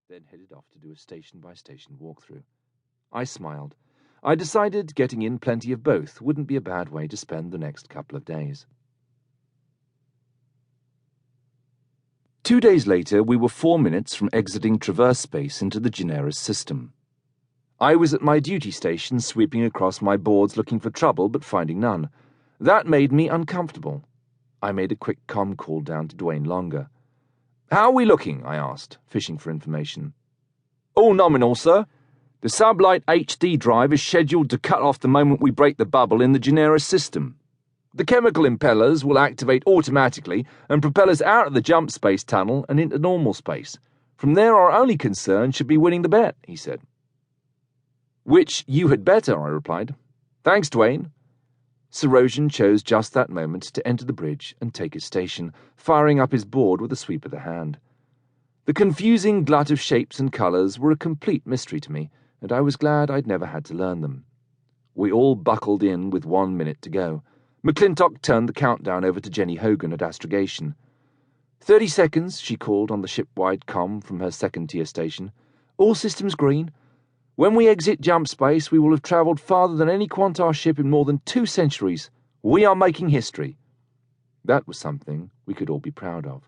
then headed off to do a station-by-station walkthrough. I smiled. I decided getting in plenty of both wouldn't be a bad way to spend the next couple of days. 2 days later, we were 4 minutes from exiting traverse space into the Generis system. I was at my duty station sweeping across my boards looking for trouble but finding none. That made me uncomfortable. I made a quick comm call down to Dwayne Longer. "How are we looking?" I asked, fishing for information. "All nominal, sir. The Sublight HD drive is scheduled to cut off the moment we break the bubble in the Generis system. The chemical impellers will activate automatically and propel us out of the jump space tunnel and into normal space. From there, our only concern should be winning the bet," he said. "Which you had better," I replied. "Thanks, Dwayne." Sarosian chose just that moment to enter the bridge and take his station, firing up his board with a sweep of the hand. The confusing glut of shapes and colours were a complete mystery to me, and I was glad I'd never had to learn them. We all buckled in with 1 minute to go. McClintock turned the countdown over to Jenny Hogan at astrogation. 30 seconds, she called on the ship-wide comm from her second-tier station. "All systems green. When we exit jump space, we will have travelled farther than any Quantar ship in more than 2 centuries. We are making history." That was something we could all be proud of.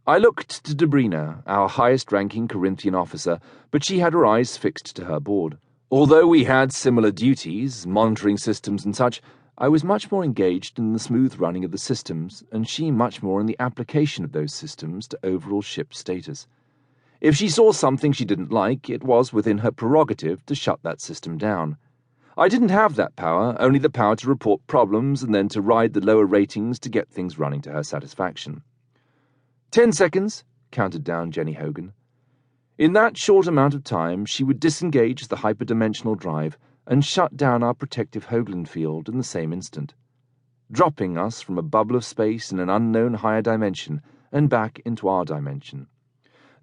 I looked to Dobrina, our highest-ranking Carinthian officer, but she had her eyes fixed to her board. Although we had similar duties, monitoring systems and such, I was much more engaged in the smooth running of the systems, and she much more in the application of those systems to overall ship status. If she saw something she didn't like, it was within her prerogative to shut that system down. I didn't have that power, only the power to report problems and then to ride the lower ratings to get things running to her satisfaction. 10 seconds, counted down Jenny Hogan. In that short amount of time, she would disengage the hyperdimensional drive and shut down our protective Hoagland field in the same instant, dropping us from a bubble of space in an unknown higher dimension and back into our dimension.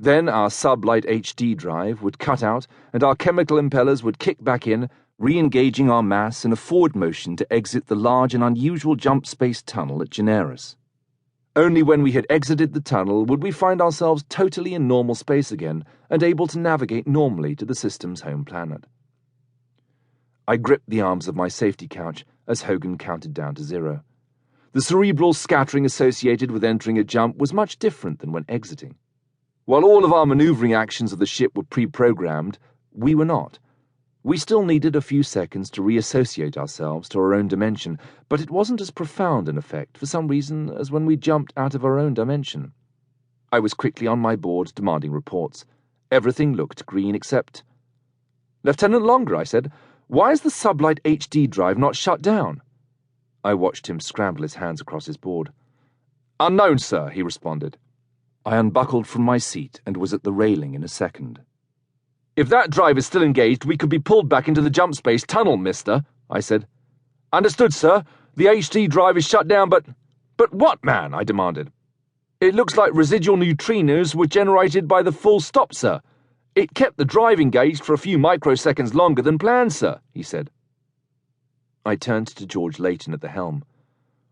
Then our Sublight HD drive would cut out and our chemical impellers would kick back in, re-engaging our mass in a forward motion to exit the large and unusual jump space tunnel at Generis. Only when we had exited the tunnel would we find ourselves totally in normal space again and able to navigate normally to the system's home planet. I gripped the arms of my safety couch as Hogan counted down to 0. The cerebral scattering associated with entering a jump was much different than when exiting. While all of our maneuvering actions of the ship were pre-programmed, we were not. We still needed a few seconds to reassociate ourselves to our own dimension, but it wasn't as profound an effect for some reason as when we jumped out of our own dimension. I was quickly on my board demanding reports. Everything looked green except... "Lieutenant Longer," I said, "why is the Sublight HD drive not shut down?" I watched him scramble his hands across his board. "Unknown, sir," he responded. I unbuckled from my seat and was at the railing in a second. "If that drive is still engaged, we could be pulled back into the jump space tunnel, mister," I said. "Understood, sir. The HD drive is shut down, but..." "But what, man?" I demanded. "It looks like residual neutrinos were generated by the full stop, sir. It kept the drive engaged for a few microseconds longer than planned, sir," he said. I turned to George Layton at the helm.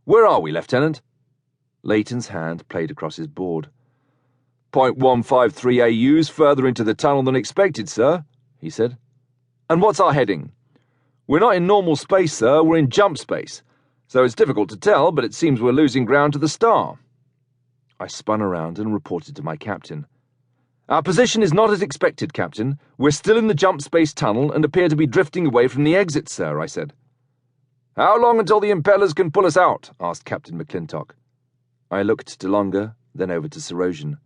"Where are we, Lieutenant?" Layton's hand played across his board. 0.153 AUs further into the tunnel than expected, sir," he said. "And what's our heading?" "We're not in normal space, sir, we're in jump space. So it's difficult to tell, but it seems we're losing ground to the star." I spun around and reported to my captain. "Our position is not as expected, Captain. We're still in the jump space tunnel and appear to be drifting away from the exit, sir," I said. "How long until the impellers can pull us out?" asked Captain McClintock. I looked to Longer, then over to Sarosian.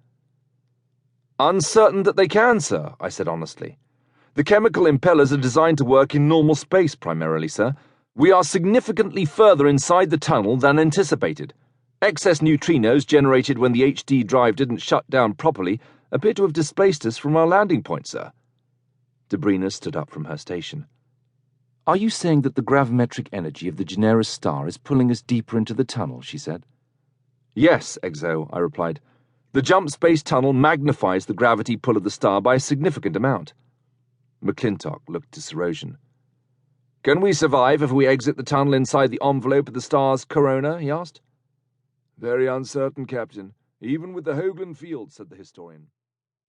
"Uncertain that they can, sir," I said honestly. "The chemical impellers are designed to work in normal space primarily, sir. We are significantly further inside the tunnel than anticipated. Excess neutrinos generated when the HD drive didn't shut down properly appear to have displaced us from our landing point, sir." Dobrina stood up from her station. "Are you saying that the gravimetric energy of the Generis star is pulling us deeper into the tunnel?" she said. "Yes, Exo," I replied. "The jump space tunnel magnifies the gravity pull of the star by a significant amount." McClintock looked to Sarosian. "Can we survive if we exit the tunnel inside the envelope of the star's corona?" he asked. "Very uncertain, Captain, even with the Hoagland field," said the historian.